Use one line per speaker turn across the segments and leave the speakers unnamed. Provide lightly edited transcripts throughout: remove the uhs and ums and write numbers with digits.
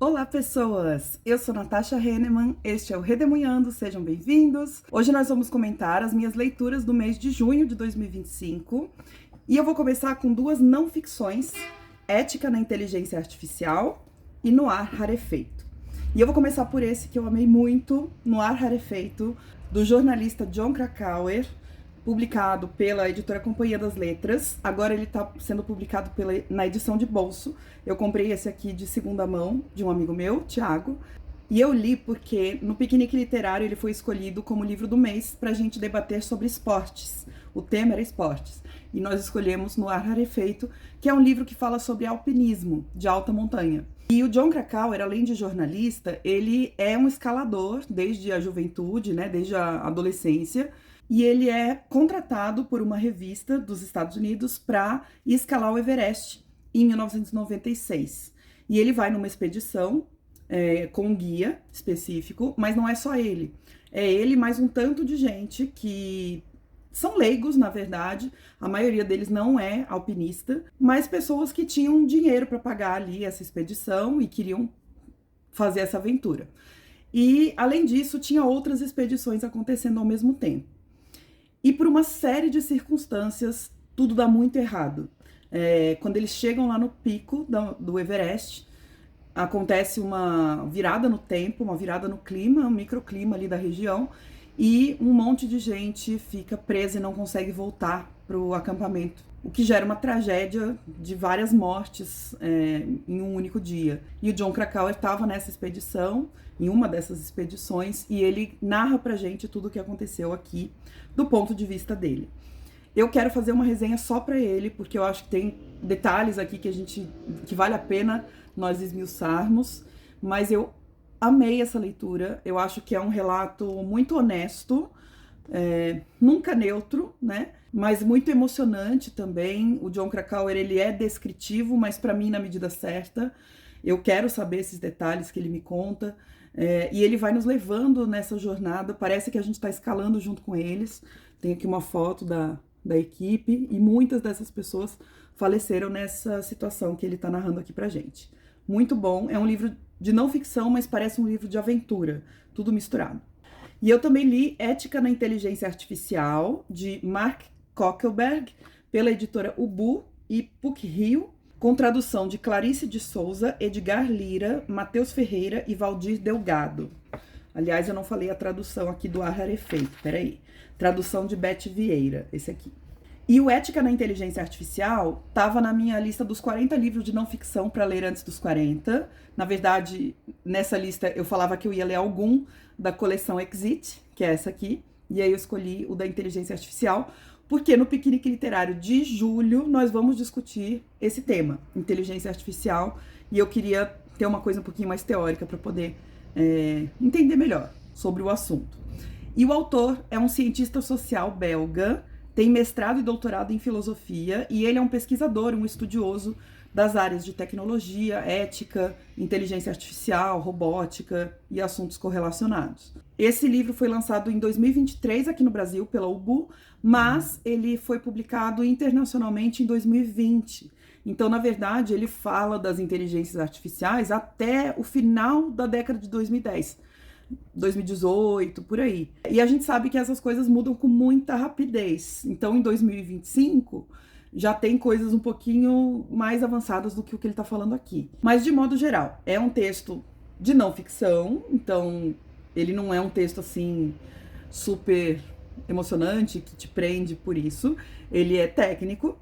Olá, pessoas! Eu sou Natasha Henneman, este é o Redemunhando, sejam bem-vindos. Hoje nós vamos comentar as minhas leituras do mês de junho de 2025 e eu vou começar com duas não ficções, Ética na Inteligência Artificial e No Ar Rarefeito. E eu vou começar por esse que eu amei muito, No Ar Rarefeito, do jornalista Jon Krakauer, publicado pela editora Companhia das Letras. Agora ele está sendo publicado na edição de bolso. Eu comprei esse aqui de segunda mão, de um amigo meu, Thiago. E eu li porque no Piquenique Literário ele foi escolhido como livro do mês para a gente debater sobre esportes. O tema era esportes. E nós escolhemos No Ar Rarefeito, que é um livro que fala sobre alpinismo de alta montanha. E o Jon Krakauer, além de jornalista, ele é um escalador desde a juventude, né, desde a adolescência. E ele é contratado por uma revista dos Estados Unidos para escalar o Everest em 1996. E ele vai numa expedição com um guia específico, mas não é só ele. É ele mais um tanto de gente que são leigos, na verdade. A maioria deles não é alpinista, mas pessoas que tinham dinheiro para pagar ali essa expedição e queriam fazer essa aventura. E, além disso, tinha outras expedições acontecendo ao mesmo tempo. E por uma série de circunstâncias, tudo dá muito errado. Quando eles chegam lá no pico do Everest, acontece uma virada no tempo, uma virada no clima, um microclima ali da região, e um monte de gente fica presa e não consegue voltar para o acampamento, o que gera uma tragédia de várias mortes em um único dia. E o Jon Krakauer estava nessa expedição, em uma dessas expedições, e ele narra pra gente tudo o que aconteceu aqui, do ponto de vista dele. Eu quero fazer uma resenha só para ele, porque eu acho que tem detalhes aqui que vale a pena nós esmiuçarmos, mas eu amei essa leitura. Eu acho que é um relato muito honesto, nunca neutro, né? Mas muito emocionante também. O Jon Krakauer, ele é descritivo, mas para mim na medida certa. Eu quero saber esses detalhes que ele me conta. E ele vai nos levando nessa jornada, parece que a gente está escalando junto com eles. Tem aqui uma foto da equipe e muitas dessas pessoas faleceram nessa situação que ele está narrando aqui pra gente. Muito bom, é um livro de não ficção, mas parece um livro de aventura, tudo misturado. E eu também li Ética na Inteligência Artificial, de Mark Koeckelberg, pela editora Ubu e PUC-Rio, com tradução de Clarice de Souza, Edgar Lira, Matheus Ferreira e Valdir Delgado. Aliás, eu não falei a tradução aqui do Ar Rarefeito, peraí. Tradução de Beth Vieira, esse aqui. E o Ética na Inteligência Artificial estava na minha lista dos 40 livros de não ficção para ler antes dos 40. Na verdade, nessa lista eu falava que eu ia ler algum da coleção Exit, que é essa aqui, e aí eu escolhi o da Inteligência Artificial, porque no Piquenique Literário de julho nós vamos discutir esse tema, inteligência artificial, e eu queria ter uma coisa um pouquinho mais teórica para poder entender melhor sobre o assunto. E o autor é um cientista social belga, tem mestrado e doutorado em filosofia, e ele é um pesquisador, um estudioso das áreas de tecnologia, ética, inteligência artificial, robótica e assuntos correlacionados. Esse livro foi lançado em 2023 aqui no Brasil pela Ubu, mas ele foi publicado internacionalmente em 2020. Então, na verdade, ele fala das inteligências artificiais até o final da década de 2010. 2018, por aí. E a gente sabe que essas coisas mudam com muita rapidez. Então, em 2025, já tem coisas um pouquinho mais avançadas do que o que ele está falando aqui. Mas, de modo geral, é um texto de não ficção, então ele não é um texto, assim, super emocionante, que te prende por isso. Ele é técnico,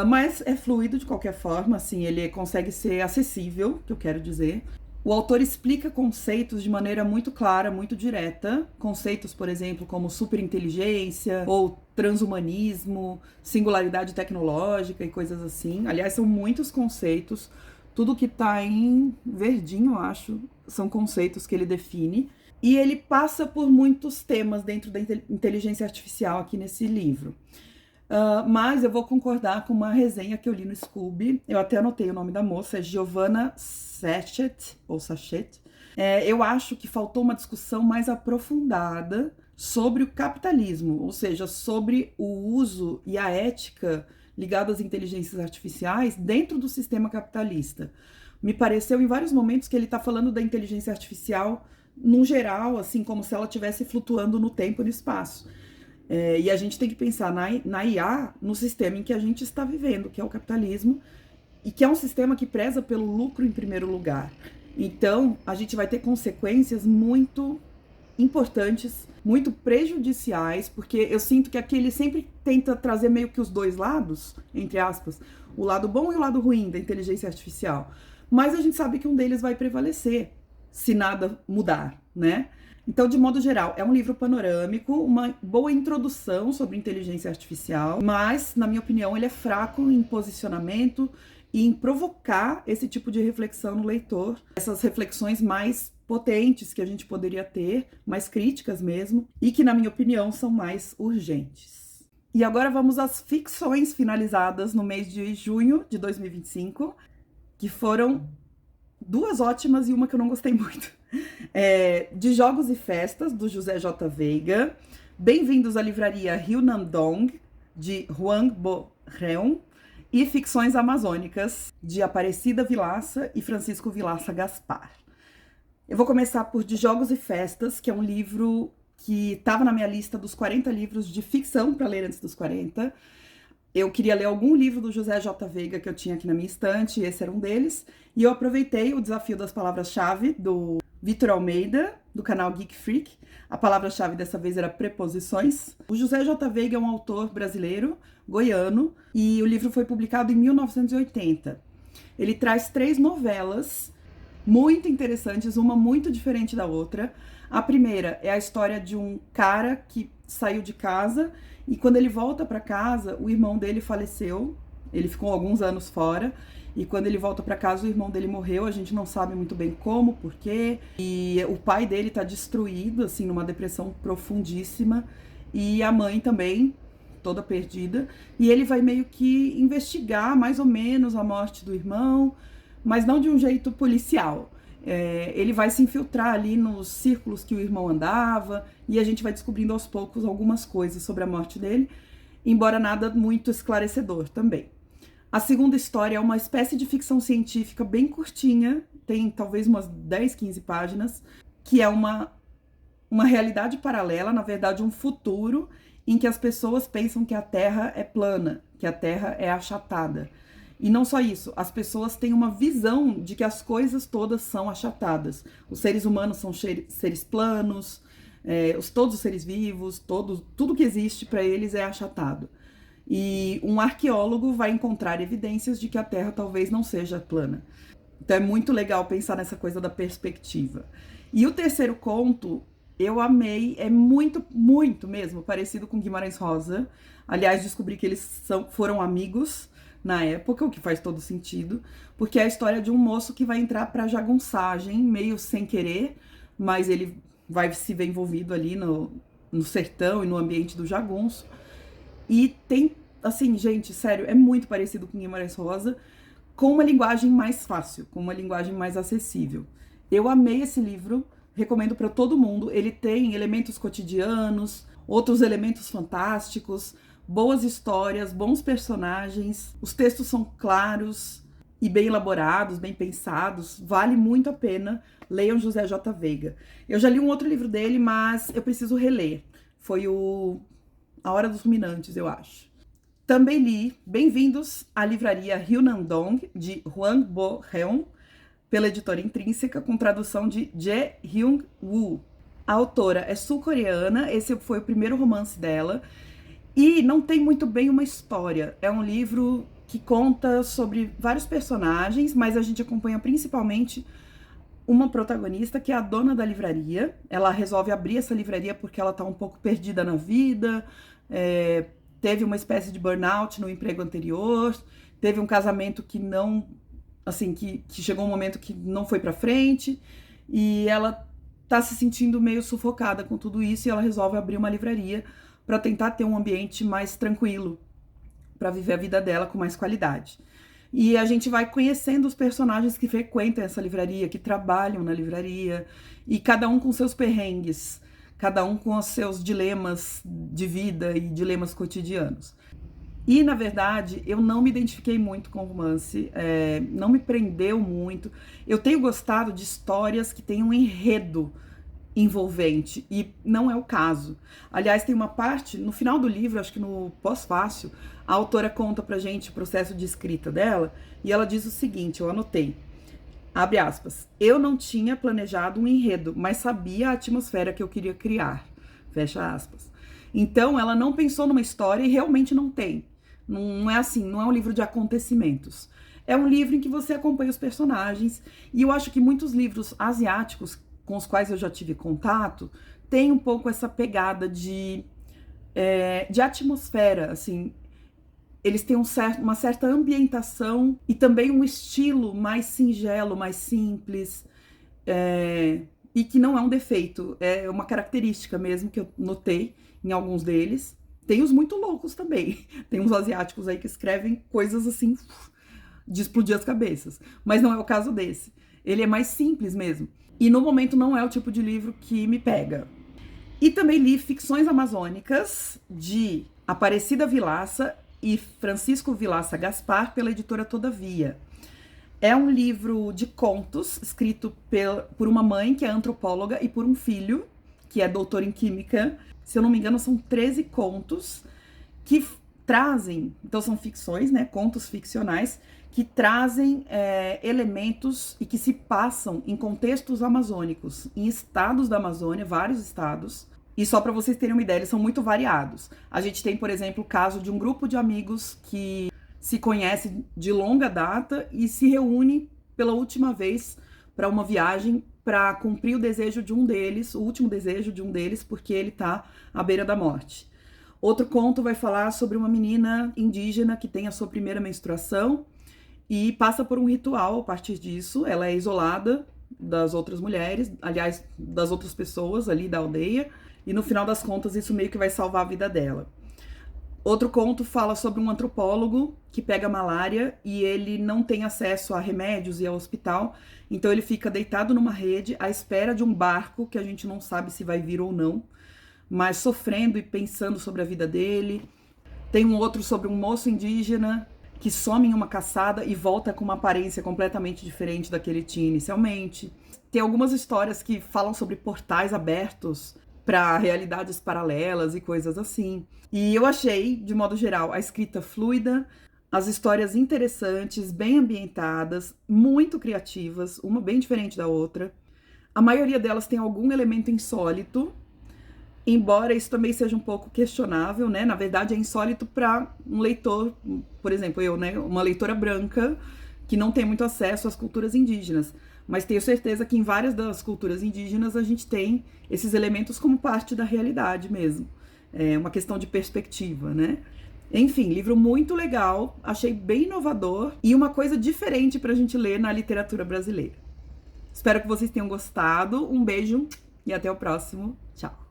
mas é fluido de qualquer forma, assim, ele consegue ser acessível, que eu quero dizer. O autor explica conceitos de maneira muito clara, muito direta. Conceitos, por exemplo, como superinteligência ou transhumanismo, singularidade tecnológica e coisas assim. Aliás, são muitos conceitos. Tudo que tá em verdinho, eu acho, são conceitos que ele define. E ele passa por muitos temas dentro da inteligência artificial aqui nesse livro. Mas eu vou concordar com uma resenha que eu li no Scooby. Eu até anotei o nome da moça, é Giovanna Sachet, ou Sachet. Eu acho que faltou uma discussão mais aprofundada sobre o capitalismo, ou seja, sobre o uso e a ética ligada às inteligências artificiais dentro do sistema capitalista. me pareceu em vários momentos que ele está falando da inteligência artificial num geral, assim, como se ela estivesse flutuando no tempo e no espaço. E a gente tem que pensar na IA, no sistema em que a gente está vivendo, que é o capitalismo, e que é um sistema que preza pelo lucro em primeiro lugar. Então, a gente vai ter consequências muito importantes, muito prejudiciais, porque eu sinto que aqui ele sempre tenta trazer meio que os dois lados, entre aspas, o lado bom e o lado ruim da inteligência artificial. Mas a gente sabe que um deles vai prevalecer, se nada mudar, né? Então, de modo geral, é um livro panorâmico, uma boa introdução sobre inteligência artificial, mas, na minha opinião, ele é fraco em posicionamento e em provocar esse tipo de reflexão no leitor, essas reflexões mais potentes que a gente poderia ter, mais críticas mesmo, e que, na minha opinião, são mais urgentes. E agora vamos às ficções finalizadas no mês de junho de 2025, que foram duas ótimas e uma que eu não gostei muito. De Jogos e Festas, do José J. Veiga, Bem-vindos à Livraria Rio Nam Dong, de Huang Bo Reum, e Ficções Amazônicas, de Aparecida Vilaça e Francisco Vilaça Gaspar. Eu vou começar por De Jogos e Festas, que é um livro que estava na minha lista dos 40 livros de ficção para ler antes dos 40. Eu queria ler algum livro do José J. Veiga que eu tinha aqui na minha estante, e esse era um deles. E eu aproveitei o desafio das palavras-chave do Vitor Almeida, do canal Geek Freak. A palavra-chave dessa vez era preposições. O José J. Veiga é um autor brasileiro, goiano, e o livro foi publicado em 1980. Ele traz 3 novelas muito interessantes, uma muito diferente da outra. A primeira é a história de um cara que saiu de casa e quando ele volta para casa, o irmão dele faleceu. Ele ficou alguns anos fora e quando ele volta para casa, o irmão dele morreu. A gente não sabe muito bem como, por quê. E o pai dele tá destruído, assim, numa depressão profundíssima. E a mãe também, toda perdida. E ele vai meio que investigar mais ou menos a morte do irmão, mas não de um jeito policial. Ele vai se infiltrar ali nos círculos que o irmão andava e a gente vai descobrindo aos poucos algumas coisas sobre a morte dele, embora nada muito esclarecedor também. A segunda história é uma espécie de ficção científica bem curtinha, tem talvez umas 10, 15 páginas, que é uma realidade paralela, na verdade um futuro em que as pessoas pensam que a Terra é plana, que a Terra é achatada. E não só isso, as pessoas têm uma visão de que as coisas todas são achatadas. Os seres humanos são seres planos, todos os seres vivos, tudo que existe para eles é achatado. E um arqueólogo vai encontrar evidências de que a Terra talvez não seja plana. Então é muito legal pensar nessa coisa da perspectiva. E o terceiro conto, eu amei, é muito, muito mesmo parecido com Guimarães Rosa. Aliás, descobri que eles foram amigos na época, o que faz todo sentido, porque é a história de um moço que vai entrar para jagunçagem, meio sem querer, mas ele vai se ver envolvido ali no sertão e no ambiente do jagunço. E tem, assim, gente, sério, é muito parecido com Guimarães Rosa, com uma linguagem mais fácil, com uma linguagem mais acessível. Eu amei esse livro, recomendo para todo mundo. Ele tem elementos cotidianos, outros elementos fantásticos, boas histórias, bons personagens, os textos são claros e bem elaborados, bem pensados, vale muito a pena. Leiam José J. Veiga. Eu já li um outro livro dele, mas eu preciso reler. Foi A Hora dos Ruminantes, eu acho. Também li Bem-vindos à Livraria Rio Nam Dong, de Huang Bo Reum, pela editora Intrínseca, com tradução de Je Hyung Woo. A autora é sul-coreana, esse foi o primeiro romance dela, e não tem muito bem uma história. É um livro que conta sobre vários personagens, mas a gente acompanha principalmente uma protagonista que é a dona da livraria. Ela resolve abrir essa livraria porque ela tá um pouco perdida na vida, teve uma espécie de burnout no emprego anterior, teve um casamento que não, assim, que chegou um momento que não foi pra frente, e ela tá se sentindo meio sufocada com tudo isso, e ela resolve abrir uma livraria para tentar ter um ambiente mais tranquilo, para viver a vida dela com mais qualidade. E a gente vai conhecendo os personagens que frequentam essa livraria, que trabalham na livraria, e cada um com seus perrengues, cada um com os seus dilemas de vida e dilemas cotidianos. E, na verdade, eu não me identifiquei muito com o romance, não me prendeu muito. Eu tenho gostado de histórias que têm um enredo envolvente, e não é o caso. Aliás, tem uma parte, no final do livro, acho que no pós-fácil, a autora conta pra gente o processo de escrita dela, e ela diz o seguinte, eu anotei, abre aspas, eu não tinha planejado um enredo, mas sabia a atmosfera que eu queria criar, fecha aspas. Então, ela não pensou numa história e realmente não tem. Não é assim, não é um livro de acontecimentos. É um livro em que você acompanha os personagens, e eu acho que muitos livros asiáticos com os quais eu já tive contato, tem um pouco essa pegada de atmosfera, assim. Eles têm uma certa ambientação e também um estilo mais singelo, mais simples, e que não é um defeito, é uma característica mesmo que eu notei em alguns deles. Tem os muito loucos também, tem uns asiáticos aí que escrevem coisas assim, de explodir as cabeças, mas não é o caso desse. Ele é mais simples mesmo. E no momento não é o tipo de livro que me pega. E também li Ficções Amazônicas, de Aparecida Vilaça e Francisco Vilaça Gaspar, pela editora Todavia. É um livro de contos, escrito por uma mãe, que é antropóloga, e por um filho, que é doutor em química. Se eu não me engano, são 13 contos que trazem, então são ficções, né, contos ficcionais, que trazem elementos e que se passam em contextos amazônicos, em estados da Amazônia, vários estados. E só para vocês terem uma ideia, eles são muito variados. A gente tem, por exemplo, o caso de um grupo de amigos que se conhece de longa data e se reúne pela última vez para uma viagem para cumprir o desejo de um deles, o último desejo de um deles, porque ele está à beira da morte. Outro conto vai falar sobre uma menina indígena que tem a sua primeira menstruação e passa por um ritual a partir disso. Ela é isolada das outras mulheres, aliás, das outras pessoas ali da aldeia, e no final das contas isso meio que vai salvar a vida dela. Outro conto fala sobre um antropólogo que pega malária e ele não tem acesso a remédios e ao hospital, então ele fica deitado numa rede à espera de um barco que a gente não sabe se vai vir ou não, mas sofrendo e pensando sobre a vida dele. Tem um outro sobre um moço indígena que some em uma caçada e volta com uma aparência completamente diferente da que ele tinha inicialmente. Tem algumas histórias que falam sobre portais abertos para realidades paralelas e coisas assim. E eu achei, de modo geral, a escrita fluida, as histórias interessantes, bem ambientadas, muito criativas, uma bem diferente da outra. A maioria delas tem algum elemento insólito, embora isso também seja um pouco questionável, né? Na verdade, é insólito para um leitor, por exemplo, eu, né? Uma leitora branca que não tem muito acesso às culturas indígenas. Mas tenho certeza que em várias das culturas indígenas a gente tem esses elementos como parte da realidade mesmo. É uma questão de perspectiva, né? Enfim, livro muito legal, achei bem inovador e uma coisa diferente pra gente ler na literatura brasileira. Espero que vocês tenham gostado. Um beijo e até o próximo. Tchau!